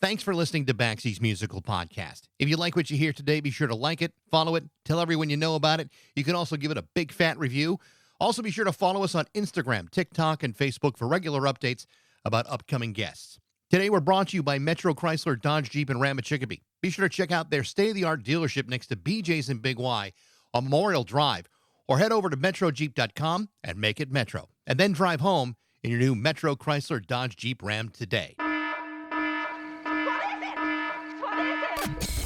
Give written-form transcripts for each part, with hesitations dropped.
Thanks for listening to Baxie's Musical Podcast. If you like what you hear today, be sure to like it, follow it, tell everyone you know about it. You can also give it a big fat review. Also, be sure to follow us on Instagram, TikTok, and Facebook for regular updates about upcoming guests. Today, we're brought to you by Metro Chrysler, Dodge, Jeep, and Ram at Chicopee. Be sure to check out their state-of-the-art dealership next to BJ's and Big Y on Memorial Drive, or head over to metrojeep.com and make it Metro. And then drive home in your new Metro Chrysler, Dodge, Jeep, Ram today.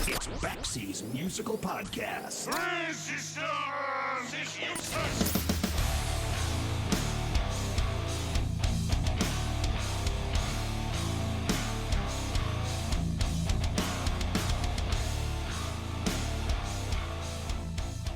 It's Baxie's Musical Podcast.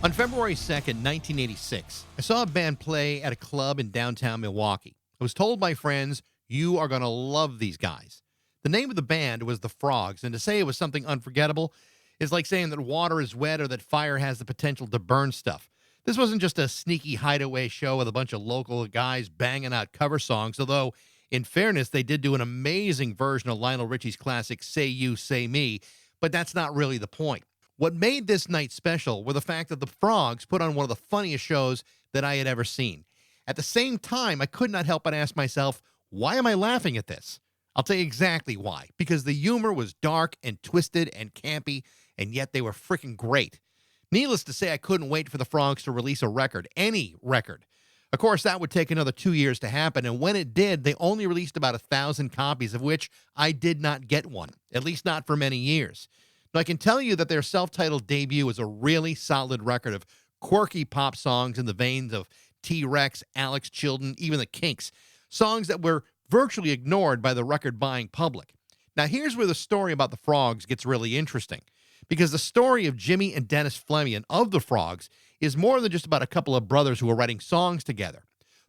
On February 2nd, 1986, I saw a band play at a club in downtown Milwaukee. I was told by friends, you are going to love these guys. The name of the band was The Frogs, and to say it was something unforgettable is like saying that water is wet or that fire has the potential to burn stuff. This wasn't just a sneaky hideaway show with a bunch of local guys banging out cover songs, although, in fairness, they did do an amazing version of Lionel Richie's classic Say You, Say Me, but that's not really the point. What made this night special were the fact that the Frogs put on one of the funniest shows that I had ever seen. At the same time, I could not help but ask myself, why am I laughing at this? I'll tell you exactly why. Because the humor was dark and twisted and campy, and yet they were freaking great. Needless to say, I couldn't wait for the Frogs to release a record, any record. Of course, that would take another 2 years to happen, and when it did, they only released about 1,000 copies, of which I did not get one, at least not for many years. Now, I can tell you that their self-titled debut was a really solid record of quirky pop songs in the veins of T-Rex, Alex Chilton, even the Kinks, songs that were virtually ignored by the record-buying public. Now, here's where the story about the Frogs gets really interesting, because the story of Jimmy and Dennis Flemion of the Frogs is more than just about a couple of brothers who were writing songs together.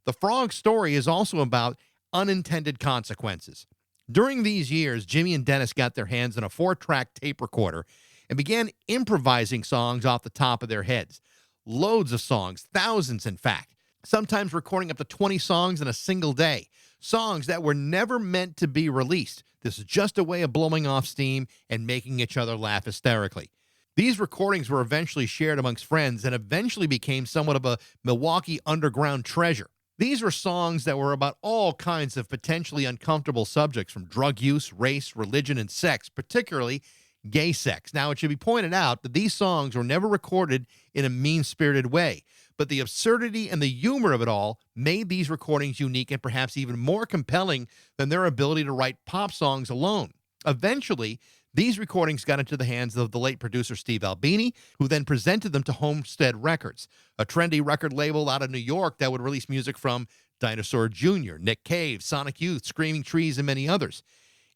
The Frog story is also about unintended consequences. During these years, Jimmy and Dennis got their hands on a 4-track tape recorder and began improvising songs off the top of their heads. Loads of songs, thousands in fact, sometimes recording up to 20 songs in a single day. Songs that were never meant to be released. This is just a way of blowing off steam and making each other laugh hysterically. These recordings were eventually shared amongst friends and eventually became somewhat of a Milwaukee underground treasure. These were songs that were about all kinds of potentially uncomfortable subjects, from drug use, race, religion, and sex, particularly gay sex. Now, it should be pointed out that these songs were never recorded in a mean-spirited way, but the absurdity and the humor of it all made these recordings unique and perhaps even more compelling than their ability to write pop songs alone. Eventually, these recordings got into the hands of the late producer Steve Albini, who then presented them to Homestead Records, a trendy record label out of New York that would release music from Dinosaur Jr., Nick Cave, Sonic Youth, Screaming Trees, and many others.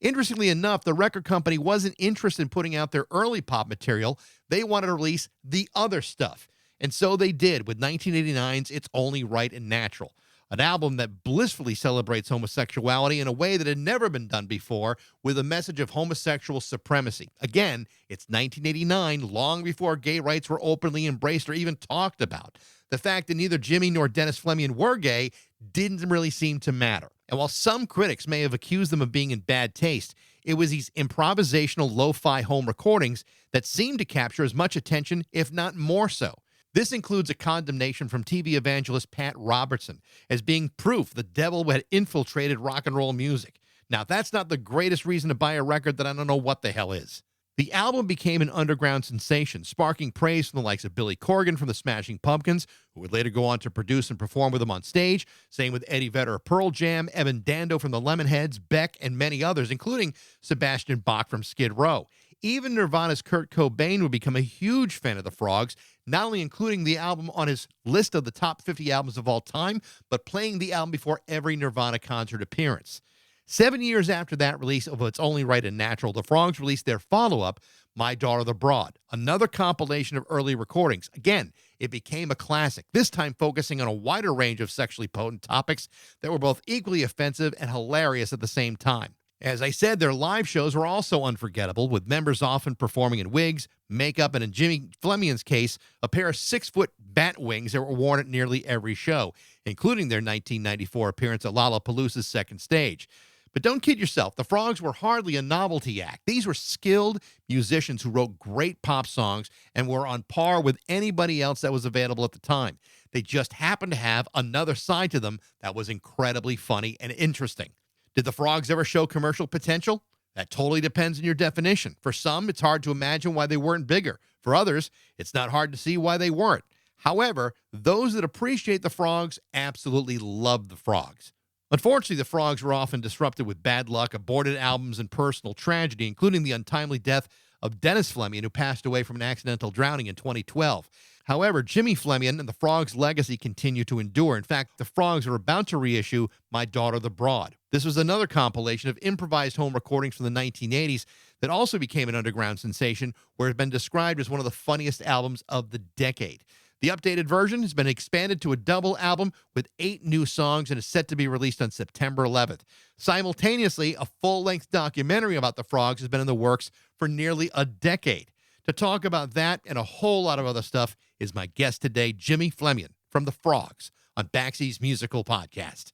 Interestingly enough, the record company wasn't interested in putting out their early pop material. They wanted to release the other stuff. And so they did with 1989's It's Only Right and Natural, an album that blissfully celebrates homosexuality in a way that had never been done before, with a message of homosexual supremacy. Again, it's 1989, long before gay rights were openly embraced or even talked about. The fact that neither Jimmy nor Dennis Flemion were gay didn't really seem to matter. And while some critics may have accused them of being in bad taste, it was these improvisational lo-fi home recordings that seemed to capture as much attention, if not more so. This includes a condemnation from TV evangelist Pat Robertson as being proof the devil had infiltrated rock and roll music. Now, that's not the greatest reason to buy a record that I don't know what the hell is. The album became an underground sensation, sparking praise from the likes of Billy Corgan from the Smashing Pumpkins, who would later go on to produce and perform with them on stage. Same with Eddie Vedder of Pearl Jam, Evan Dando from the Lemonheads, Beck, and many others, including Sebastian Bach from Skid Row. Even Nirvana's Kurt Cobain would become a huge fan of the Frogs, not only including the album on his list of the top 50 albums of all time, but playing the album before every Nirvana concert appearance. 7 years after that release of It's Only Right and Natural, the Frogs released their follow-up, My Daughter the Broad, another compilation of early recordings. Again, it became a classic, this time focusing on a wider range of sexually potent topics that were both equally offensive and hilarious at the same time. As I said, their live shows were also unforgettable, with members often performing in wigs, makeup, and in Jimmy Flemion's case, a pair of 6-foot bat wings that were worn at nearly every show, including their 1994 appearance at Lollapalooza's second stage. But don't kid yourself, the Frogs were hardly a novelty act. These were skilled musicians who wrote great pop songs and were on par with anybody else that was available at the time. They just happened to have another side to them that was incredibly funny and interesting. Did the Frogs ever show commercial potential? That totally depends on your definition. For some, it's hard to imagine why they weren't bigger. For others, it's not hard to see why they weren't. However, those that appreciate the Frogs absolutely love the Frogs. Unfortunately, the Frogs were often disrupted with bad luck, aborted albums, and personal tragedy, including the untimely death of Dennis Flemion, who passed away from an accidental drowning in 2012. However, Jimmy Flemion and the Frogs' legacy continue to endure. In fact, the Frogs are about to reissue My Daughter the Broad. This was another compilation of improvised home recordings from the 1980s that also became an underground sensation, where it has been described as one of the funniest albums of the decade. The updated version has been expanded to a double album with 8 new songs and is set to be released on September 11th. Simultaneously, a full-length documentary about the Frogs has been in the works for nearly a decade. To talk about that and a whole lot of other stuff is my guest today, Jimmy Flemion from the Frogs on Baxie's Musical Podcast.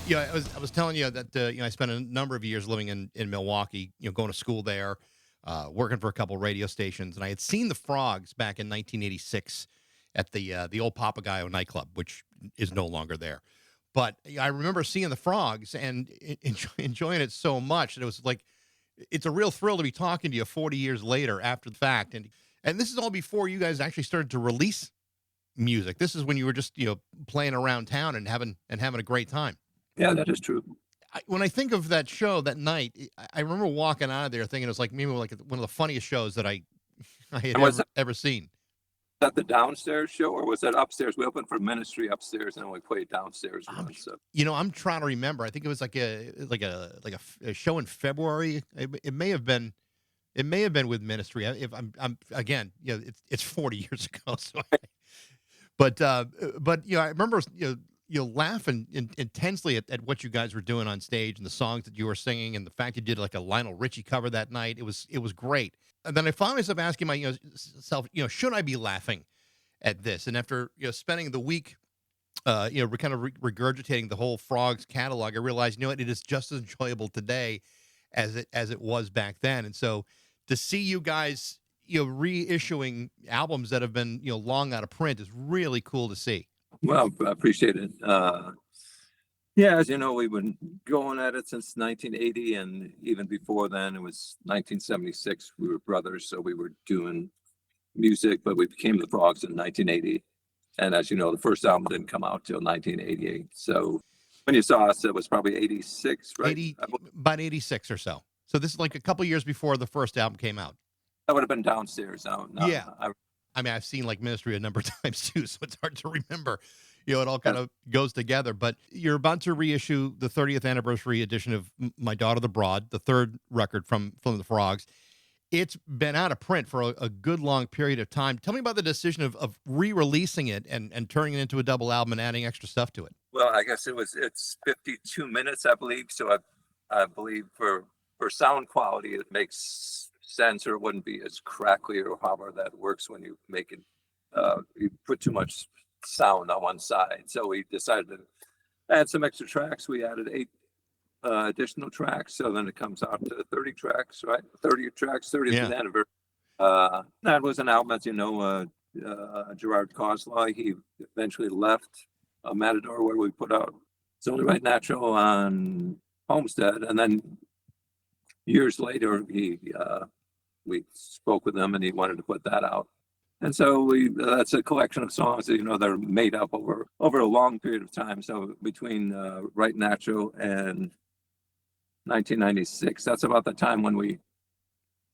Yeah, I was telling you that I spent a number of years living in Milwaukee, going to school there, working for a couple radio stations, and I had seen the Frogs back in 1986 at the old Papagayo nightclub, which is no longer there. But I remember seeing the Frogs and enjoying it so much that it was like it's a real thrill to be talking to you 40 years later after the fact, and this is all before you guys actually started to release music. This is when you were just playing around town and having a great time. Yeah, that is true. When I think of that show that night, I remember walking out of there thinking it was like maybe like one of the funniest shows that I had ever seen. Was that the downstairs show or was that upstairs? We opened for Ministry upstairs and then we played downstairs once. So. I'm trying to remember. I think it was like a show in February. It may have been with Ministry. If I'm again, it's 40 years ago. So, but I remember laughing intensely at what you guys were doing on stage and the songs that you were singing and the fact you did like a Lionel Richie cover that night. It was great. And then I found myself asking myself, should I be laughing at this? And after spending the week, kind of regurgitating the whole Frogs catalog, I realized, it is just as enjoyable today as it was back then. And so to see you guys, reissuing albums that have been long out of print is really cool to see. Well, I appreciate it. Yeah, as you know, we've been going at it since 1980, and even before then, it was 1976. We were brothers, so we were doing music, but we became the Frogs in 1980. And as you know, the first album didn't come out till 1988. So when you saw us, it was probably 86, right? About 86 or so. So this is like a couple years before the first album came out. That would have been downstairs. Yeah. I mean, I've seen like Ministry a number of times too, so it's hard to remember. It all kind of goes together. But you're about to reissue the 30th anniversary edition of My Daughter the Broad, the third record from the Frogs. It's been out of print for a good long period of time. Tell me about the decision of re-releasing it and turning it into a double album and adding extra stuff to it. Well, I guess it's 52 minutes, I believe. So I believe for sound quality, it makes sense, or it wouldn't be as crackly or however that works when you make it. You put too much sound on one side. So we decided to add some extra tracks. We added 8 additional tracks. So then it comes out to 30 tracks, right? 30 tracks, 30th anniversary. That was an album, as you know, Gerard Coslaw. He eventually left Matador, where we put out It's Only Right Natural on Homestead. And then years later, we spoke with him and he wanted to put that out. And so that's a collection of songs that, that are made up over a long period of time. So between Right Natural and 1996, that's about the time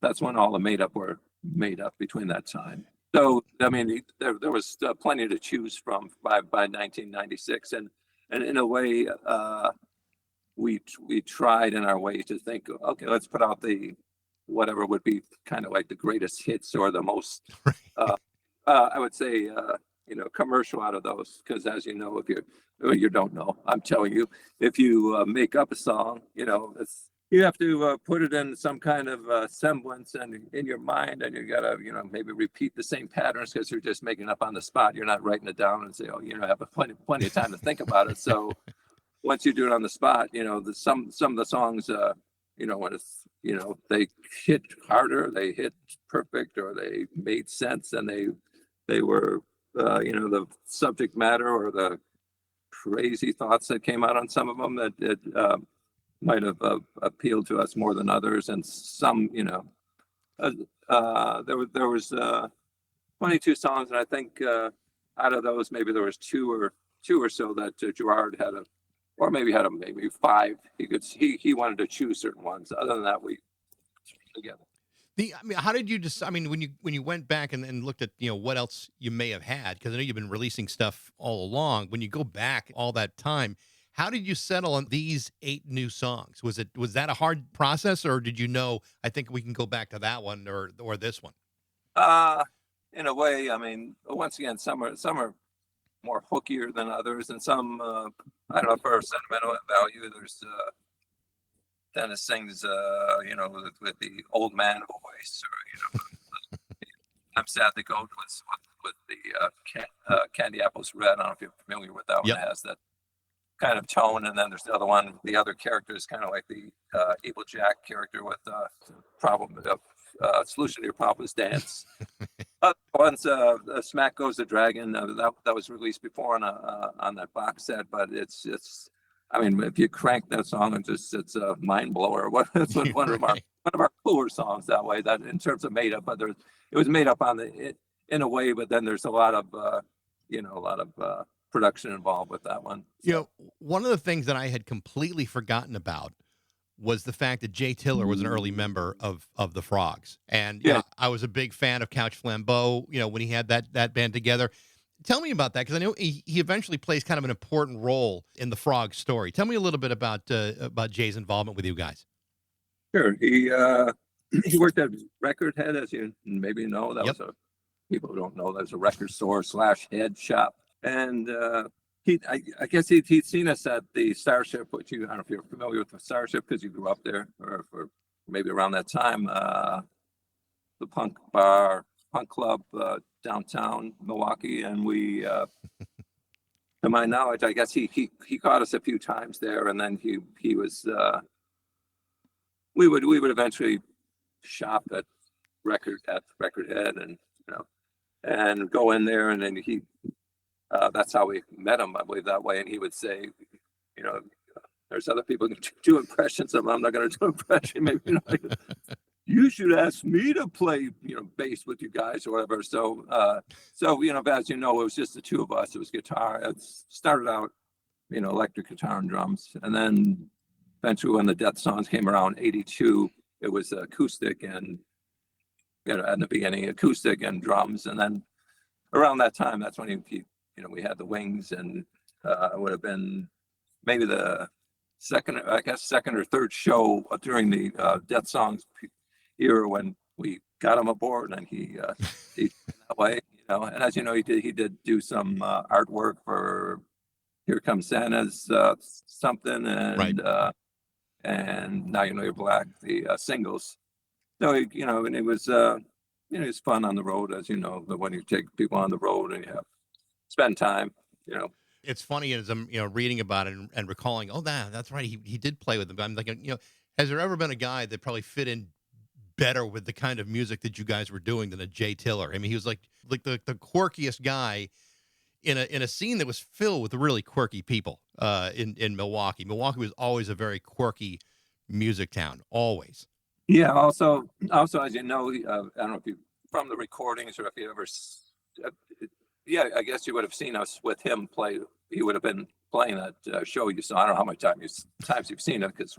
that's when all the made up were made up between that time. So, I mean, there was plenty to choose from by 1996. And in a way, we tried in our way to think, okay, let's put out whatever would be kind of like the greatest hits or the most, I would say, commercial out of those. Because as you know, if you don't know, I'm telling you, if you make up a song, you have to put it in some kind of semblance and in your mind, and you gotta, maybe repeat the same patterns because you're just making up on the spot. You're not writing it down and say, oh, have plenty of time to think about it. So once you do it on the spot, some of the songs, when it's, they hit harder, they hit perfect, or they made sense, and they were, the subject matter or the crazy thoughts that came out on some of them that might have appealed to us more than others. And some, there was 22 songs, and I think out of those, maybe there was two or so that Gerard had or maybe had maybe five. He wanted to choose certain ones. Other than that, we together. How did you decide? I mean, when you went back and looked at what else you may have had, because I know you've been releasing stuff all along. When you go back all that time, how did you settle on these 8 new songs? Was that a hard process, or did you know, I think we can go back to that one or this one? In a way, I mean, once again, some are more hookier than others, and some I don't know, for sentimental value. There's Dennis sings, with the old man voice, or I'm sad the goat was with the Candy Apples Red. I don't know if you're familiar with that one. Yep. It has that kind of tone, and then there's the other one. The other character is kind of like the Evil Jack character with problem solution to your problems dance. Once Smack Goes the Dragon, that was released before on that box set, but it's I mean, if you crank that song, it's a mind blower. It's one of our cooler songs that way. That in terms of made up, but it was made up in a way, but then there's a lot of production involved with that one. So. One of the things that I had completely forgotten about was the fact that Jay Tiller was an early member of the Frogs, and I was a big fan of Couch Flambeau. When he had that band together. Tell me about that, because I know he eventually plays kind of an important role in the Frog story. Tell me a little bit about Jay's involvement with you guys. Sure. He worked at Record Head, as you maybe know. That was people who don't know, that was a record store / head shop. And I guess he'd seen us at the Starship, which I don't know if you're familiar with the Starship because you grew up there, or maybe around that time. The punk club downtown Milwaukee, and we to my knowledge, I guess he caught us a few times there, and then he was we would eventually shop at Record Head, and go in there, and then that's how we met him, I believe, that way. And he would say, there's other people who do impressions of him. I'm not going to do impression. Maybe you should ask me to play, bass with you guys or whatever. So, as you know, it was just the two of us. It was guitar. It started out, electric guitar and drums. And then eventually when the Death songs came around, 82, it was acoustic and, in the beginning, acoustic and drums. And then around that time, that's when we had the Wings, and it would have been maybe the second or third show during the Death songs era when we got him aboard, and he that way, and as you know, he did do some artwork for Here Comes Santa's something, and right. And Now You Know You're Black, the singles. So and it was it's fun on the road, as you know, but when you take people on the road and you spend time, It's funny as I'm reading about it and recalling, that's right, he did play with them. I'm like, has there ever been a guy that probably fit in better with the kind of music that you guys were doing than a Jay Tiller? I mean, he was like the quirkiest guy in a scene that was filled with really quirky people in Milwaukee. Milwaukee was always a very quirky music town, always. Yeah. Also, as you know, I don't know if you from the recordings or if you ever. I guess you would have seen us with him play. He would have been playing that show you saw. I don't know how many times you've seen it, because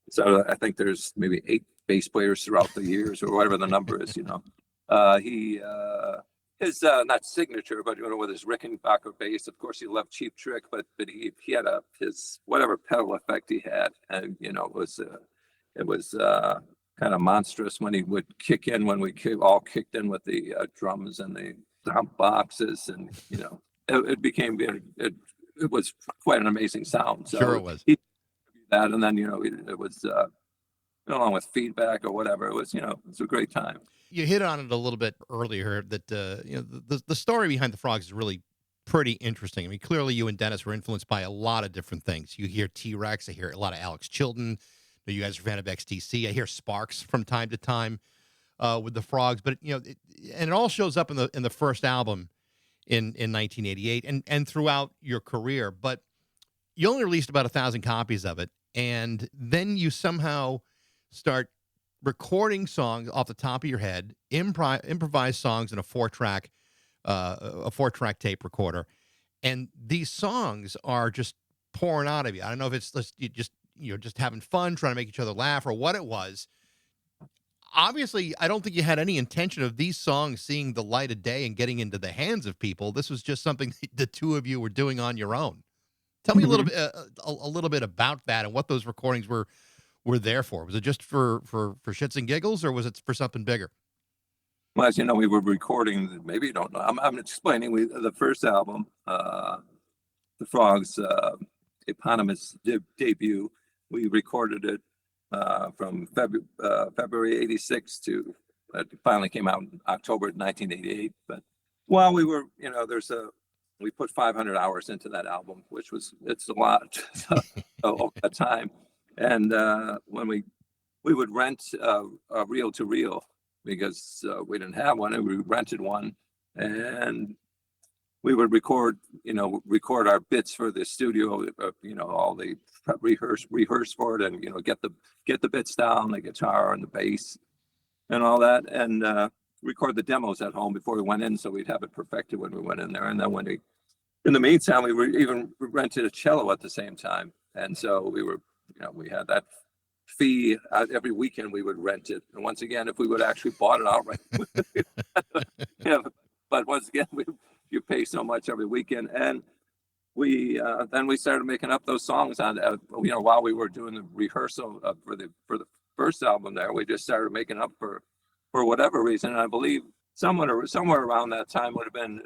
so I think there's maybe 8 bass players throughout the years or whatever the number is. His not signature, but with his Rickenbacker bass. Of course, he loved Cheap Trick, but he had his whatever pedal effect he had, and it was kind of monstrous when he would kick in, when we all kicked in with the drums and the dump boxes, and it was quite an amazing sound. So sure it was. He that, and then it was along with feedback or whatever. It was, it was a great time. You hit on it a little bit earlier that the story behind the Frogs is really pretty interesting. I mean, clearly you and Dennis were influenced by a lot of different things. You hear T-Rex, I hear a lot of Alex Chilton. You guys are a fan of XTC. I hear Sparks from time to time with the Frogs, but and it all shows up in the first album in 1988 and throughout your career. But you only released about 1,000 copies of it, and then you somehow start recording songs off the top of your head, improvised songs in a 4-track tape recorder, and these songs are just pouring out of you. I don't know if it's just having fun, trying to make each other laugh, or what it was. Obviously, I don't think you had any intention of these songs seeing the light of day and getting into the hands of people. This was just something the two of you were doing on your own. Tell me a little bit about that and what those recordings were there for. Was it just for shits and giggles, or was it for something bigger? Well, as you know, we were recording. Maybe you don't know. I'm explaining. The first album, the Frogs' eponymous debut. We recorded it from February '86 to it finally came out in October 1988. But while we were, we put 500 hours into that album, it's a lot over that time. And when we would rent a reel to reel because we didn't have one, and we rented one, and we would record our bits for the studio, all the rehearse for it, and get the bits down, the guitar and the bass and all that, and record the demos at home before we went in, so we'd have it perfected when we went in there. And then in the meantime, we were even rented a cello at the same time, and so we were, we had that fee every weekend. We would rent it, and once again, if we would actually bought it outright, but once again, you pay so much every weekend. And then we started making up those songs on while we were doing the rehearsal for the first album there. We just started making up for whatever reason. And I believe somewhere around that time would have been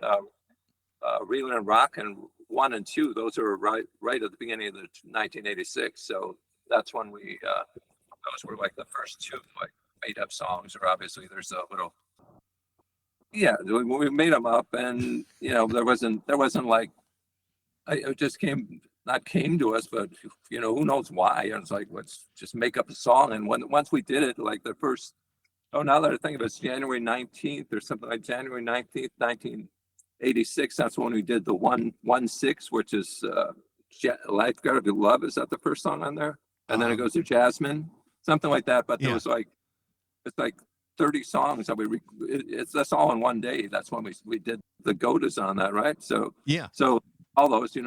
Reelin' and Rockin' 1 and 2. Those are right at the beginning of the 1986. So that's when those were like the first two made up songs. Or obviously there's a little. Yeah, we made them up, and there wasn't like, it just came to us, but who knows why? And it's like, let's just make up a song. And once we did it, like the first, now that I think of it, it's January 19th or something, like January 19th, 1986. That's when we did the 1-6, which is Lifeguard of Love. Is that the first song on there? And then it goes to Jasmine, something like that. But there was it's like 30 songs that that's all in one day. That's when we did the Godas on that, right? So yeah. So all those, we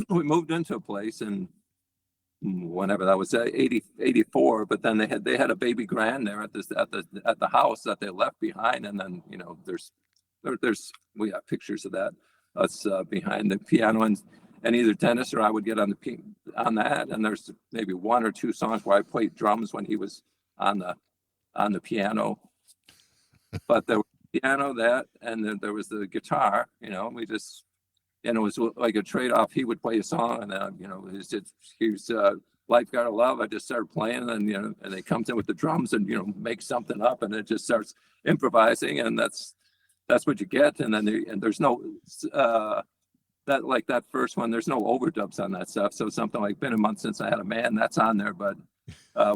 moved into a place, and whenever that was 84, but then they had a baby grand there at the house that they left behind, and then we have pictures of that, us behind the piano, and either Dennis or I would get on that, and there's maybe 1 or 2 songs where I played drums when he was on the piano. But there was the piano, that, and then there was the guitar. We just, and it was like a trade-off. He would play a song, and then he's Lifeguard of Love. I just started playing, and and they come in with the drums and make something up, and it just starts improvising, and that's what you get. And then there's no that first one, there's no overdubs on that stuff. So something like Been a Month Since I Had a Man, that's on there, but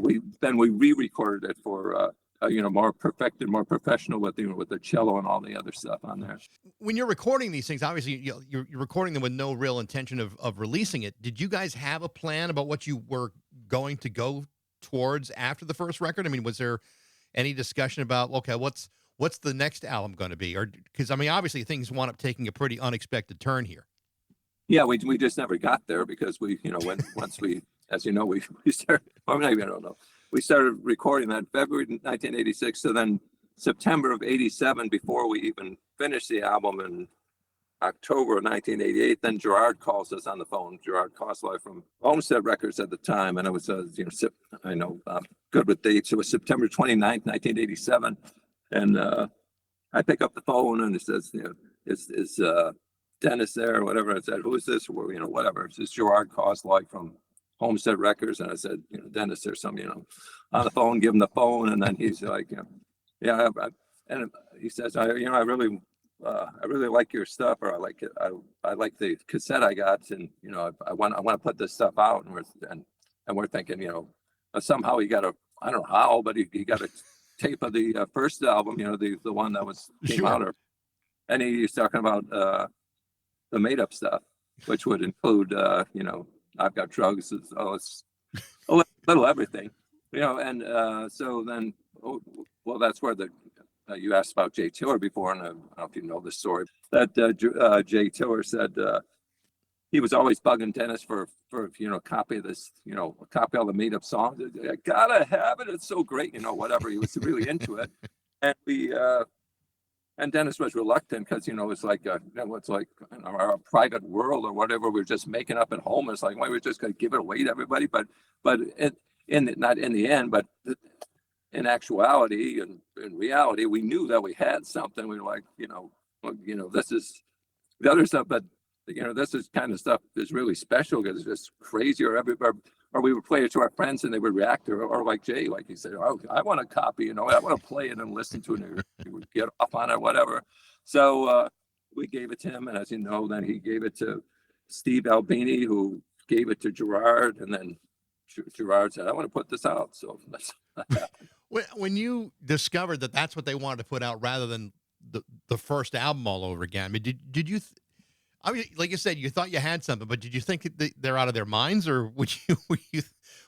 we re-recorded it for more perfected, more professional with the cello and all the other stuff on there. When you're recording these things, obviously you're recording them with no real intention of releasing it. Did you guys have a plan about what you were going to go towards after the first record? I mean, was there any discussion about, okay, what's the next album going to be? Or because obviously things wound up taking a pretty unexpected turn here. Yeah, we just never got there because once we, as you know, we started, or maybe I don't know. We started recording that February 1986, so then September of 87, before we even finished the album in October of 1988, then Gerard calls us on the phone. Gerard Koslow from Homestead Records at the time, and it was I know good with dates. It was September 29th, 1987, and I pick up the phone and it says, is Dennis there or whatever? I said, who is this? Or whatever. It's Gerard Koslow from Homestead Records, and I said, Dennis, there's some, on the phone, give him the phone, and then he's like, yeah, and he says, I really like your stuff, or I like it, I like the cassette I got, and I want to put this stuff out, and we're thinking, somehow he got I don't know how, but he got a tape of the first album, the one that came out, and he's talking about the made up stuff, which would include, I've got drugs, it's a little everything, and so then, well, that's where you asked about Jay Tiller before, and I don't know if you know the story, that Jay Tiller said he was always bugging Dennis for a copy of this, a copy of the made up songs. I gotta have it. It's so great, whatever. He was really into it, and and Dennis was reluctant because it's like it's like our private world or whatever. We're just making up at home. It's like, why we're just gonna give it away to everybody, but not in the end, but in actuality and in reality, we knew that we had something. We were like, this is the other stuff, but this is kind of stuff that's really special because it's just crazy. Or we would play it to our friends and they would react, or like Jay, like he said, oh, I want a copy, I want to play it and listen to it, and he would get off on it, whatever. So we gave it to him, and as you know, then he gave it to Steve Albini, who gave it to Gerard, and then Gerard said, I want to put this out. So that's when you discovered that that's what they wanted to put out rather than the first album all over again, I mean, did you I mean, like you said, you thought you had something, but did you think they're out of their minds, or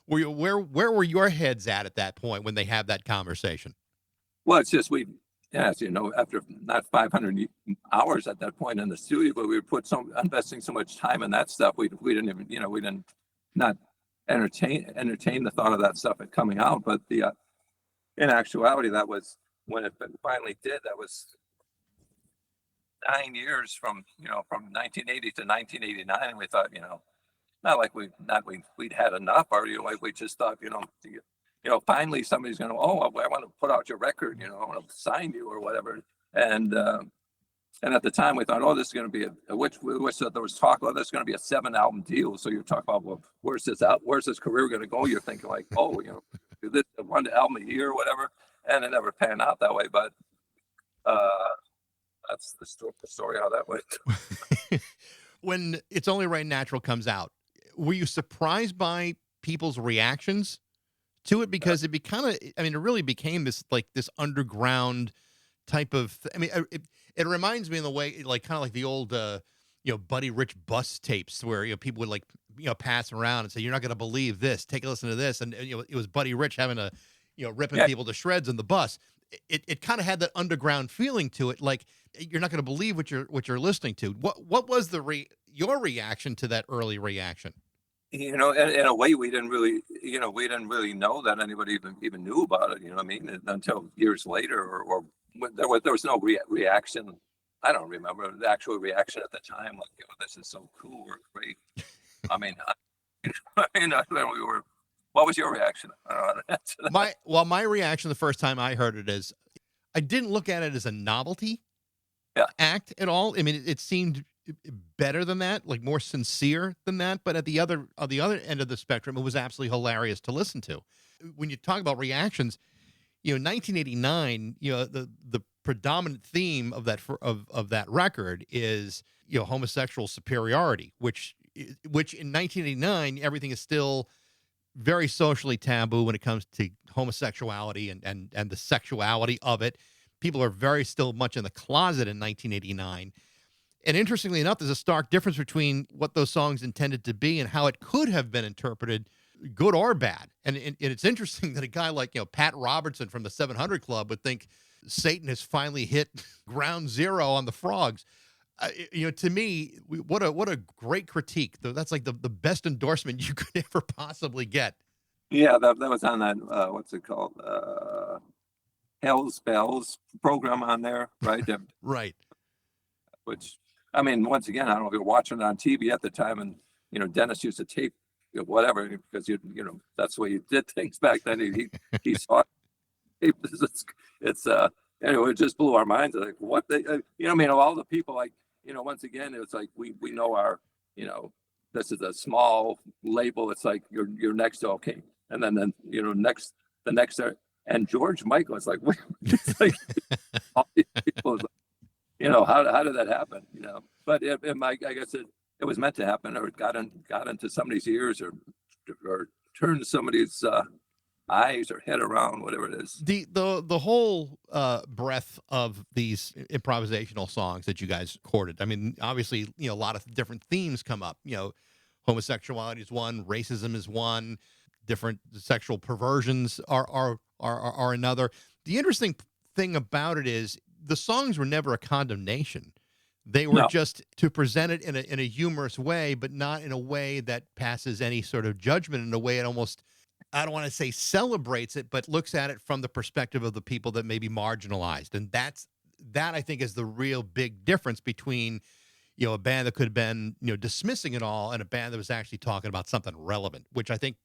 where were your heads at that point when they have that conversation? Well, it's just as after not 500 hours at that point in the studio, but we would investing so much time in that stuff, we didn't even, we didn't not entertain the thought of that stuff coming out. But in actuality, that was when it finally did. That was 9 years from 1980 to 1989, and we thought, not like we'd had enough, or like we just thought, finally somebody's gonna, I want to put out your record, I want to sign you or whatever, and at the time we thought, this is going to be which there was talk, this is going to be a 7-album deal. So you're talking about, well, where's this career going to go? You're thinking like, do this 1 album a year or whatever, and it never panned out that way, but that's the story how that went. When It's Only Right Natural comes out, were you surprised by people's reactions to it? Because it really became this underground type of, it reminds me in the way, like kind of like the old, Buddy Rich bus tapes where, people would pass around and say, you're not going to believe this, take a listen to this. And, it was Buddy Rich having a, ripping people to shreds in the bus. It kind of had that underground feeling to it. Like, you're not going to believe what you're listening to. What was your reaction to that early reaction? In a way, we didn't really know that anybody even knew about it. Until years later, or there was no reaction. I don't remember the actual reaction at the time. Like, this is so cool or great. What was your reaction? I don't know how to answer that. My reaction the first time I heard it is, I didn't look at it as a novelty act at all. It seemed better than that, like more sincere than that. But on the other end of the spectrum, it was absolutely hilarious to listen to. When you talk about reactions, 1989, the predominant theme of that record is homosexual superiority, which in 1989 everything is still very socially taboo when it comes to homosexuality and the sexuality of it. People are very still much in the closet in 1989. And interestingly enough, there's a stark difference between what those songs intended to be and how it could have been interpreted, good or bad. And it's interesting that a guy like, Pat Robertson from the 700 Club would think Satan has finally hit ground zero on the Frogs. To me, what a great critique. That's like the best endorsement you could ever possibly get. Yeah, that was on that, what's it called? Hell's Bells program on there, right? Right. Which, once again, I don't know if you were watching it on TV at the time, and, Dennis used to tape, whatever, because, that's the way you did things back then. He saw it. Anyway, it just blew our minds. Like, what they, all the people, like, once again, it's like we know our, this is a small label. It's like you're next to okay, and then the next and George Michael is like, wait, it's like all these people. How did that happen? But I guess it was meant to happen, or it got into somebody's ears, or turned somebody's eyes or head around, whatever it is. The whole breadth of these improvisational songs that you guys recorded. I mean, obviously, a lot of different themes come up. Homosexuality is one, racism is one, different sexual perversions are another. The interesting thing about it is the songs were never a condemnation. They were just to present it in a humorous way, but not in a way that passes any sort of judgment, in a way it almost, I don't want to say celebrates it, but looks at it from the perspective of the people that may be marginalized. And that I think is the real big difference between, a band that could have been, dismissing it all, and a band that was actually talking about something relevant, which I think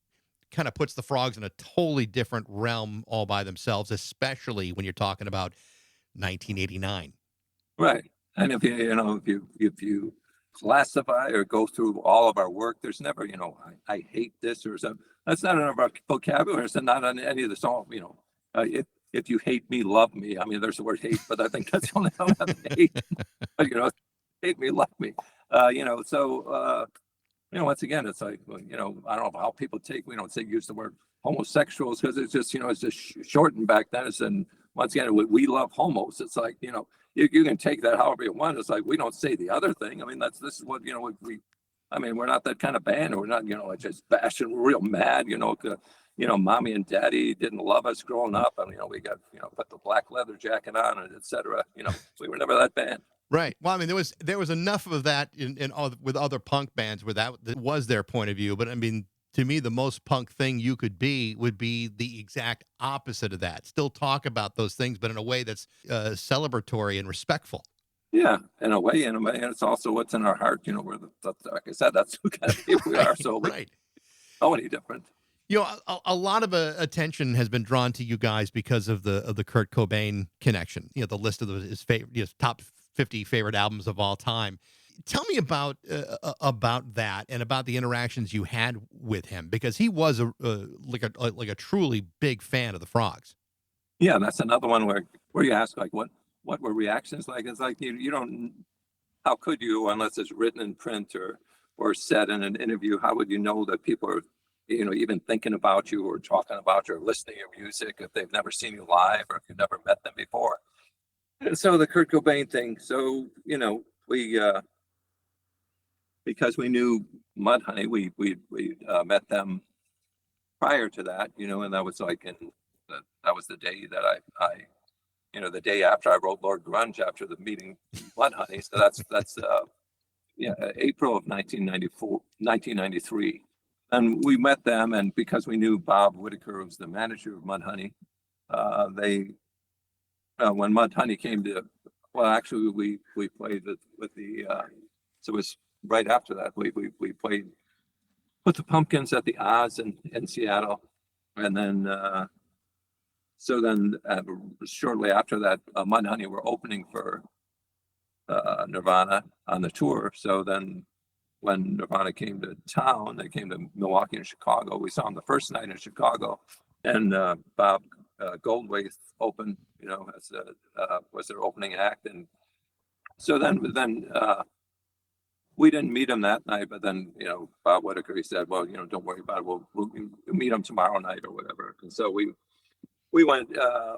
kind of puts the Frogs in a totally different realm all by themselves, especially when you're talking about 1989. Right. And if you classify or go through all of our work, there's never, I hate this or something. That's not in our vocabulary. It's not on any of the songs. If you hate me, love me. I mean, there's the word hate, but I think that's the only one I hate. Hate me, love me. Once again, it's like, I don't know how people we don't use the word homosexuals, because it's just shortened back then. And once again, we love homos. It's like, you can take that however you want. It's like, we don't say the other thing. I mean, this is what, we're not that kind of band. We're not, just bashing. We're real mad, mommy and daddy didn't love us growing up. I mean, we got, put the black leather jacket on, and et cetera. We were never that band. Right. Well, I mean, there was enough of that with other punk bands where that was their point of view. But I mean, to me, the most punk thing you could be would be the exact opposite of that. Still talk about those things, but in a way that's celebratory and respectful. Yeah, in a way, and it's also what's in our heart. We're like I said, that's who kind of people we are. So right. So many different. A lot of attention has been drawn to you guys because of the Kurt Cobain connection. The list of his favorite, top 50 favorite albums of all time. Tell me about that and about the interactions you had with him, because he was like a truly big fan of the Frogs. Yeah, that's another one where you ask, like, what were reactions like? It's like you don't. How could you, unless it's written in print or said in an interview? How would you know that people are, even thinking about you or talking about you or listening to your music if they've never seen you live or if you've never met them before? And so the Kurt Cobain thing. So we because we knew Mudhoney, we met them prior to that, and that was like that was the day that I the day after I wrote Lord Grunge, after the meeting Mudhoney. So that's April of 1993, and we met them, and because we knew Bob Whitaker was the manager of Mudhoney, when Mudhoney came to, well, actually we played with the so it was right after that we played with the Pumpkins at the Oz in Seattle, and then shortly after that, Mudhoney were opening for Nirvana on the tour. So then when Nirvana came to town, they came to Milwaukee and Chicago. We saw them the first night in Chicago, and Bob Goldthwait opened, as was their opening act. And so then we didn't meet him that night, but then, Bob Whitaker, he said, well, don't worry about it. We'll meet him tomorrow night or whatever. And so we went, so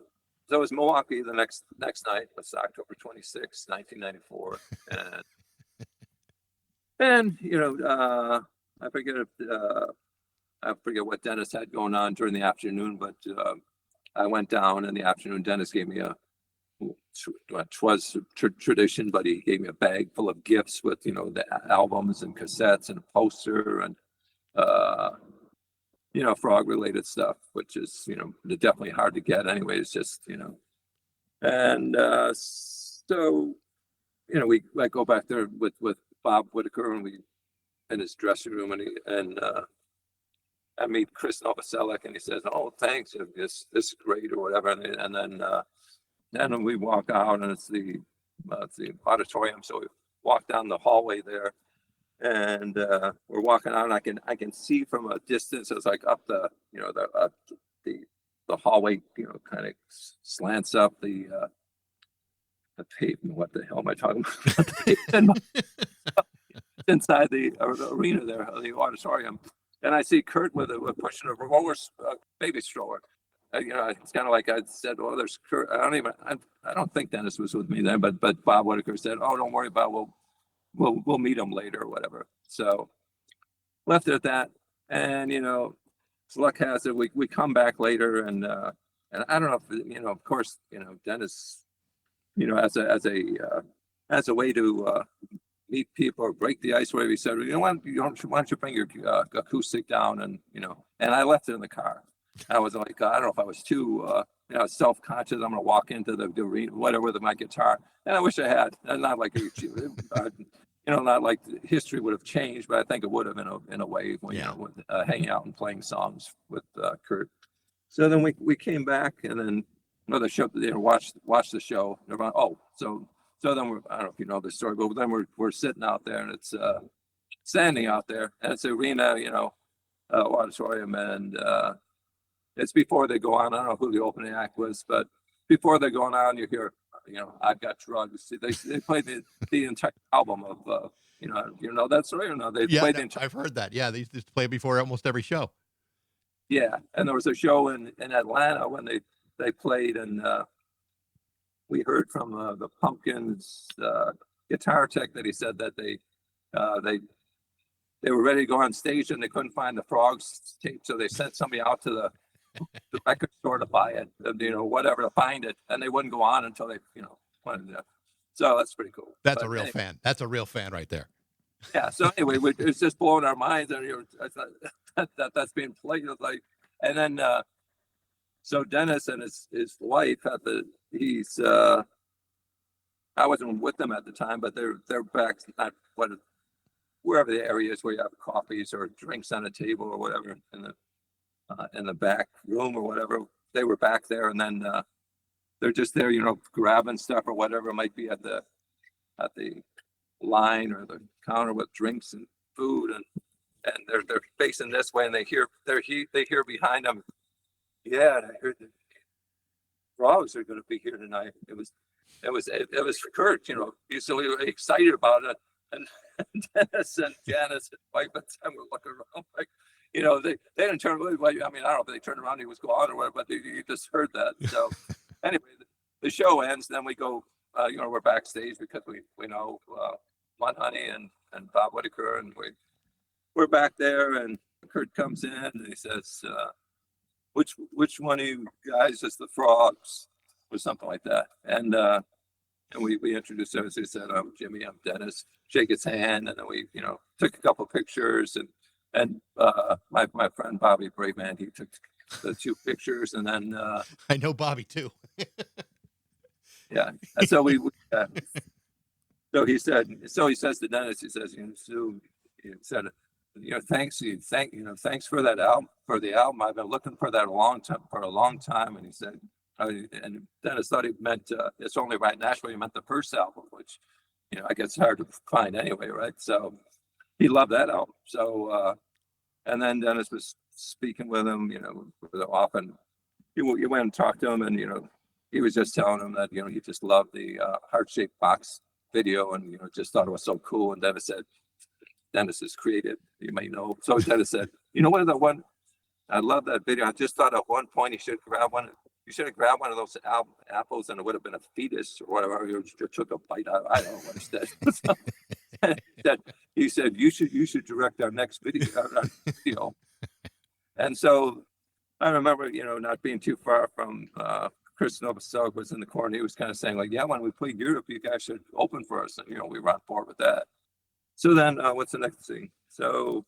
it was Milwaukee the next night. It was October 26, 1994. And I forget what Dennis had going on during the afternoon, but I went down in the afternoon. Dennis gave me tradition, but he gave me a bag full of gifts with, the albums and cassettes and a poster and, frog related stuff, which is, definitely hard to get anyway. It's just, and so, I go back there with Bob Whitaker, and we in his dressing room, and I meet Chris Novoselic, and he says, "Oh, thanks, this is great," or whatever. And then we walk out, and it's the auditorium. So we walk down the hallway there, and we're walking out, and I can see from a distance, it's like up the, you know, the hallway, you know, kind of slants up the pavement. What the hell am I talking about? Inside the arena there, the auditorium, and I see Kurt with pushing a baby stroller. You know, it's kind of like I said, "Oh, there's Kurt." I don't think Dennis was with me then, but Bob Whitaker said, "Oh, don't worry about it. We'll meet him later or whatever." So left it at that, and you know, as luck has it, we come back later, and I don't know if, you know, of course, you know, Dennis, you know, as a way to meet people or break the ice, whatever, he said, you know, why don't you bring your acoustic down, and you know, and I left it in the car. I was like, I don't know if I was too you know, self-conscious. I'm gonna walk into the arena, whatever, with my guitar, and I wish I had. And not like you know, not like history would have changed, but I think it would have in a way when, you know, with, hanging out and playing songs with Kurt. So then we came back, and then another show, you know, watch the show. Nirvana. Oh, so then I don't know if you know the story, but then we're sitting out there, and it's standing out there, and it's arena, you know, auditorium, and it's before they go on. I don't know who the opening act was, but before they're going on, you hear, you know, I've Got Drugs. They played the entire album of, you know that story or no? They played the entire. I've heard that. Yeah, they used to play before almost every show. Yeah, and there was a show in Atlanta when they played, and we heard from the Pumpkins guitar tech that he said that they were ready to go on stage, and they couldn't find the Frogs tape, so they sent somebody out to the record store to buy it, you know, whatever, to find it, and they wouldn't go on until they, you know, wanted to. So that's pretty cool. That's a real fan. That's a real fan right there. Yeah. So anyway, it's just blowing our minds, and I thought that's being played, like, and then so Dennis and his wife had he's I wasn't with them at the time, but they're back, not wherever the area is where you have coffees or drinks on a table or whatever in the back room or whatever. They were back there, and then they're just there, you know, grabbing stuff or whatever it might be at the line or the counter with drinks and food, and they're facing this way, and they hear behind them, yeah, and I heard the Frogs are going to be here tonight. It was for Kurt, you know, he's so really excited about it, and Dennis and Janice and wife and Sam were looking around like, you know, they didn't turn away. I mean, I don't know if they turned around, he was gone or whatever, but you just heard that. So anyway, the show ends, then we go, you know, we're backstage because we know One Honey and Bob Whitaker, and we're back there, and Kurt comes in and he says, which one of you guys is the Frogs, or something like that. And we introduced ourselves. He said, I'm Jimmy, I'm Dennis. Shake his hand, and then we, you know, took a couple pictures, and my friend Bobby Braveman, he took the 2 pictures, and then I know Bobby too. Yeah, and so so he says to Dennis, he says, you know, Sue, he said, you know, thanks for that album, for the album. I've been looking for that for a long time. And he said, and Dennis thought he meant It's Only Right Nashville. He meant the first album, which, you know, I guess hard to find anyway, right? So he loved that album. So and then Dennis was speaking with him, you know, often. You went and talked to him, and you know, he was just telling him that, you know, he just loved the heart-shaped box video, and you know, just thought it was so cool. And Dennis said, Dennis is creative, you may know. So Dennis said, you know, I love that video. I just thought at one point you should have grabbed one of those apples, and it would have been a fetus or whatever. You took a bite out. I don't know what he said. He said, you should direct our next video. And so I remember, you know, not being too far from Chris Novoselic was in the corner. He was kind of saying like, yeah, when we play Europe, you guys should open for us. And, you know, we were on board with that. So then what's the next thing? So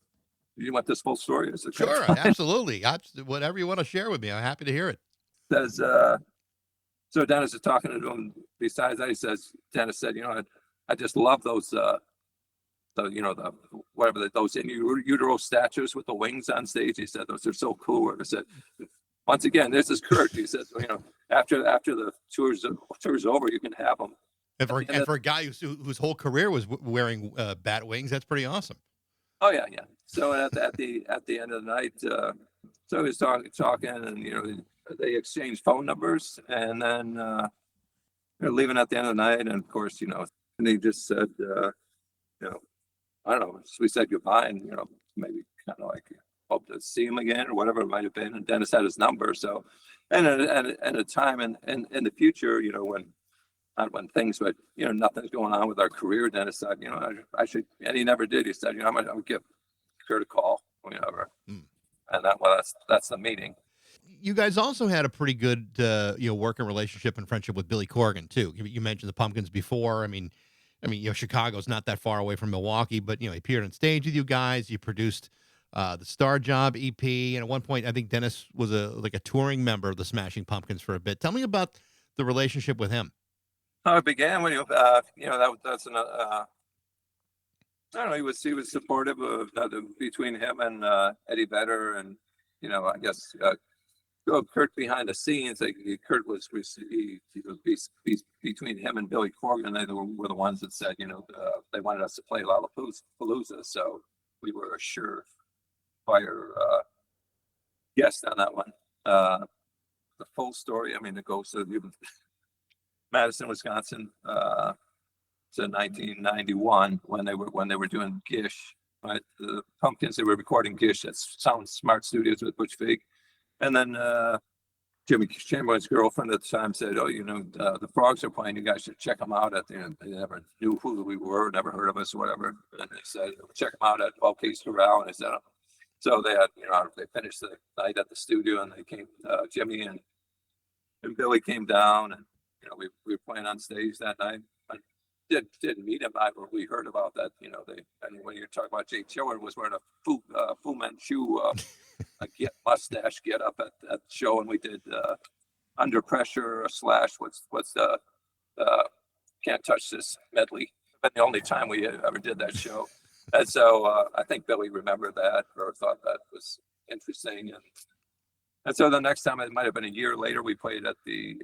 you want this full story? Sure, absolutely. Whatever you want to share with me, I'm happy to hear it. Says, so Dennis is talking to him. Besides that, Dennis said, you know, I just love those, those in utero statues with the wings on stage. He said, those are so cool. I said, once again, this is Kurt. He said, you know, after the tour's over, you can have them. And for a guy whose whole career was wearing bat wings, that's pretty awesome. Oh yeah, yeah. So at the end of the night, so he was talking, and they exchanged phone numbers, and then they're leaving at the end of the night, and of course, and he just said, I don't know, we said goodbye, and maybe kind of like hope to see him again or whatever it might have been. And Dennis had his number, so and a time in the future, when not when things, but nothing's going on with our career. Dennis said, I should, and he never did. He said, I would give Kurt a call whenever, and that's the meeting. You guys also had a pretty good working relationship and friendship with Billy Corgan too. You mentioned the Pumpkins before. I mean, Chicago's not that far away from Milwaukee, but he appeared on stage with you guys. You produced the Star Job EP, and at one point, I think Dennis was a touring member of the Smashing Pumpkins for a bit. Tell me about the relationship with him. How it began when that's another. I don't know. He was supportive of between him and Eddie Vedder, and I guess Kurt behind the scenes. Kurt was between him and Billy Corgan. They were the ones that said they wanted us to play Lollapalooza, so we were a surefire guest on that one. The full story. I mean, it goes to Madison, Wisconsin, to 1991 when they were doing Gish. Right, the Pumpkins, they were recording Gish at Sound Smart Studios with Butch Vig, and then Jimmy Chamberlain's girlfriend at the time said, "Oh, the Frogs are playing. You guys should check them out." They never knew who we were, never heard of us, or whatever. And they said, "Check them out at Balcase Corral." And I said, so they had, they finished the night at the studio, and they came. Jimmy and Billy came down, and we were playing on stage that night. I didn't meet him, but we heard about that. When you're talking about Jay Chiller was wearing a Fu Manchu mustache get up at the show, and we did Under Pressure / what's the Can't Touch This medley. But the only time we ever did that show, and so I think Billy remembered that or thought that was interesting, and so the next time, it might have been a year later, we played at the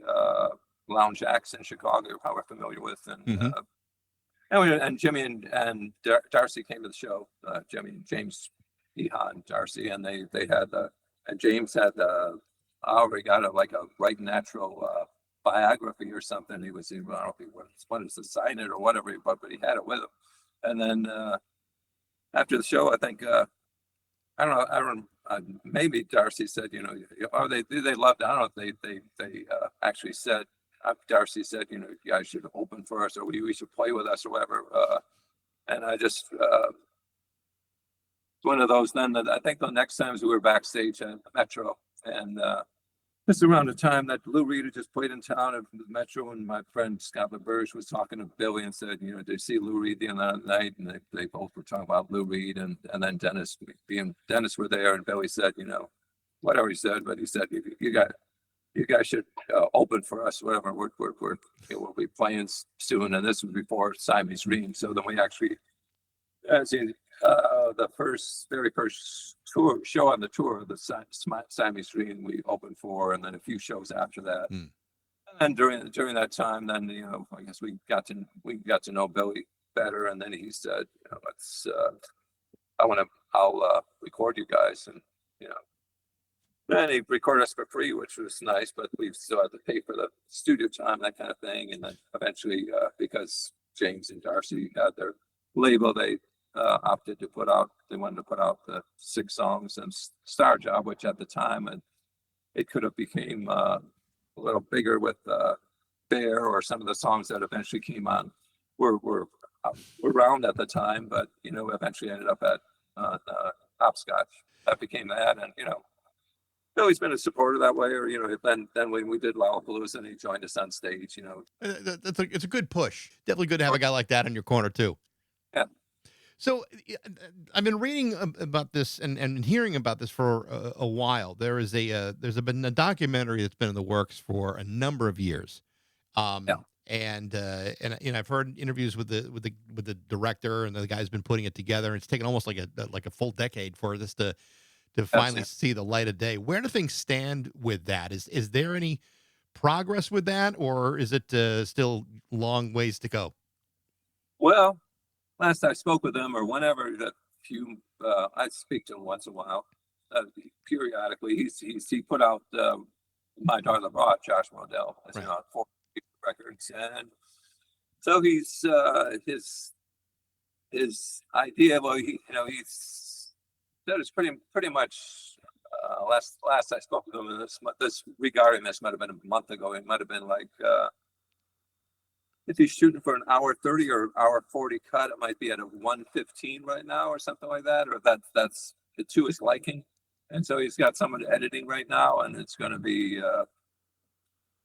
Lounge Acts in Chicago, you're probably familiar with, and and Jimmy and Darcy came to the show. Jimmy and James, Eha and Darcy, and they had and James had I already got a Right Natural biography or something. He was, I don't know if he wanted to sign it or whatever, but he had it with him. And then after the show, I think I don't know, maybe Darcy said, they loved. I don't know if they actually said. Darcy said, you guys should open for us, or we should play with us, or whatever. And I just one of those. Then I think the next times we were backstage at Metro, and this is around the time that Lou Reed had just played in town at the Metro, and my friend Scott LaBerge was talking to Billy and said, did you see Lou Reed the other night? And they both were talking about Lou Reed, and then Dennis were there, and Billy said, whatever he said, but he said, you guys should open for us, whatever. We'll be playing soon, and this was before Siamese Dream. So then we actually, the very first show on the tour of the Siamese Dream, we opened for, and then a few shows after that. And during that time, then I guess we got to know Billy better, and then he said, I'll record you guys, and then he recorded us for free, which was nice, but we still had to pay for the studio time, that kind of thing. And then eventually, because James and Darcy had their label, they opted to they wanted to put out the 6 songs and Star Job, which at the time, and it could have became a little bigger with Bear, or some of the songs that eventually came on were around at the time, but eventually ended up at Hopscotch. That became that, and Billy's been a supporter that way, or then when we did Lollapalooza and he joined us on stage, it's a good push. Definitely good to have a guy like that in your corner too. Yeah. So I've been reading about this and hearing about this for a while. There's been a documentary that's been in the works for a number of years. And I've heard interviews with the director, and the guy's been putting it together. And it's taken almost like a full decade for this to finally see the light of day. Where do things stand with that? Is there any progress with that, or is it still long ways to go? Well, last I spoke with him, or whenever the few, I speak to him once in a while, periodically. He put out My Daughter the Broad, Josh Modell, as Right. you know, 4 records, and so he's his idea. Well, he's that is pretty much. Last I spoke with him, and this regarding this might have been a month ago. It might have been like. If he's shooting for an hour 30 or hour 40 cut, it might be at a 1:15 right now or something like that, or that's to his liking. And so he's got someone editing right now, and it's going to be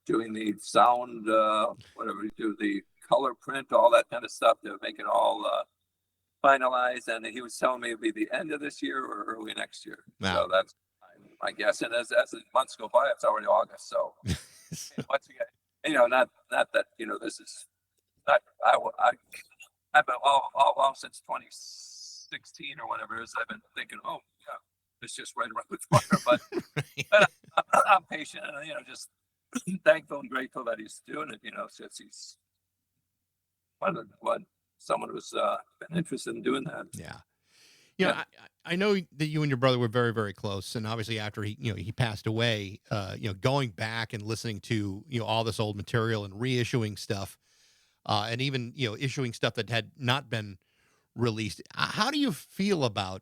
doing the sound, whatever you do, the color print, all that kind of stuff to make it all finalized. And he was telling me it'd be the end of this year or early next year. Wow. So that's my guess. And as the months go by, it's already August. So once again, not that this is. I've been all along since 2016 or whatever it is. I've been thinking, oh yeah, it's just right around the corner. But I'm patient and just thankful and grateful that he's doing it. Since he's someone who's been interested in doing that. Yeah. I know that you and your brother were very, very close, and obviously after he passed away, going back and listening to all this old material and reissuing stuff, and even issuing stuff that had not been released. How do you feel about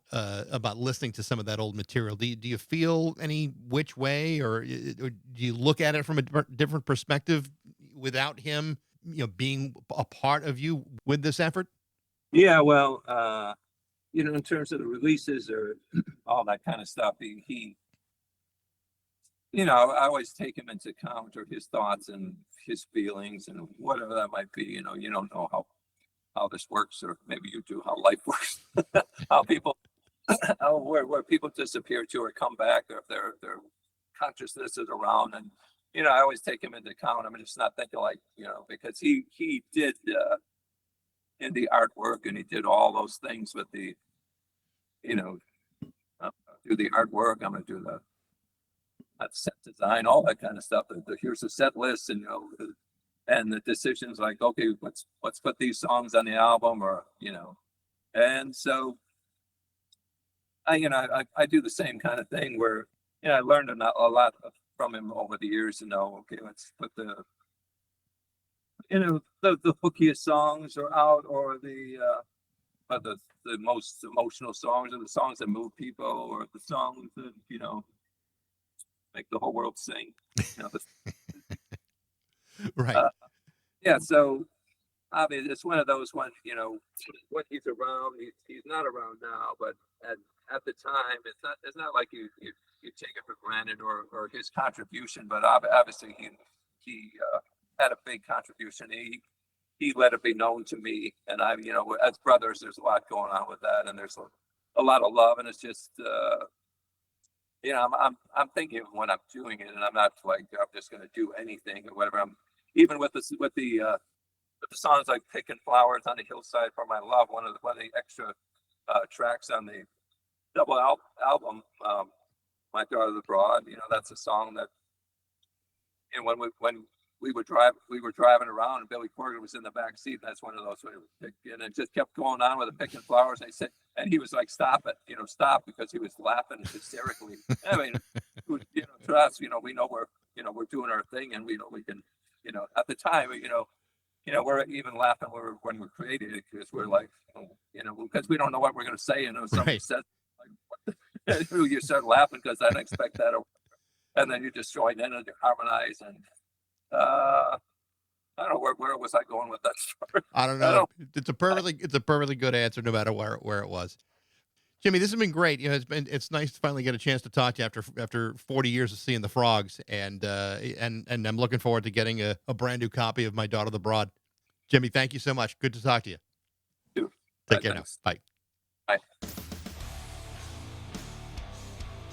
listening to some of that old material? Do you feel any which way, or do you look at it from a different perspective without him, being a part of you with this effort? Yeah, well, in terms of the releases or all that kind of stuff, he I always take him into account, or his thoughts and his feelings and whatever that might be. You don't know how this works, or maybe you do, how life works, how people, where people disappear to or come back, or if their consciousness is around. And, I always take him into account. I'm just not thinking like, because he did, in the artwork, and he did all those things with the, do the artwork. I'm going to do the set design, all that kind of stuff. Here's the set list, and and the decisions like, okay, let's put these songs on the album, or and so I do the same kind of thing where I learned a lot from him over the years. Okay, let's put the hookiest songs are out, or the most emotional songs, or the songs that move people, or the songs that make the whole world sing. Right. Yeah. So I mean, it's one of those when when he's around, he's not around now, but at the time, it's not like you take it for granted, or his contribution. But obviously, he had a big contribution. He let it be known to me, and I, as brothers, there's a lot going on with that, and there's a lot of love, and it's just. I'm thinking when I'm doing it, and I'm not like I'm just going to do anything or whatever. I'm even with the songs like "Picking Flowers on the Hillside for My Love," one of the extra tracks on the double album, "My Daughter the Broad." That's a song that, and when we were driving around, and Billy Corgan was in the back seat. And that's one of those where and it just kept going on with the "Picking Flowers." And I said, and he was like, "Stop it, stop," because he was laughing hysterically. I mean, to us, we know we're doing our thing, and we can, at the time, we're even laughing when we're creating it, because we're like, because we don't know what we're going to say, and somebody Right. says, like, what? You start laughing because I didn't expect that, and then you just join in and you harmonize, and I don't know where was I going with that story. I don't know. It's a perfectly good answer, no matter where it was. Jimmy, this has been great. It's nice to finally get a chance to talk to you after 40 years of seeing the Frogs, and I'm looking forward to getting a brand new copy of My Daughter the Broad. Jimmy, thank you so much. Good to talk to you. Take care now. Bye. Bye.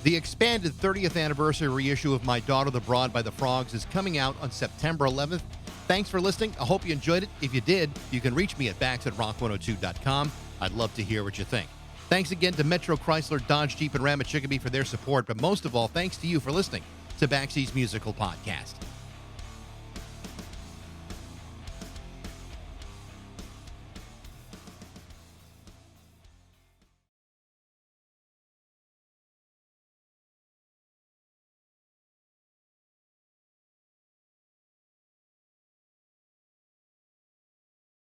The expanded 30th anniversary reissue of My Daughter the Broad by the Frogs is coming out on September 11th. Thanks for listening. I hope you enjoyed it. If you did, you can reach me at bax@rock102.com. I'd love to hear what you think. Thanks again to Metro Chrysler, Dodge, Jeep, and Ram at Chicopee for their support, but most of all, thanks to you for listening to Baxie's Musical Podcast.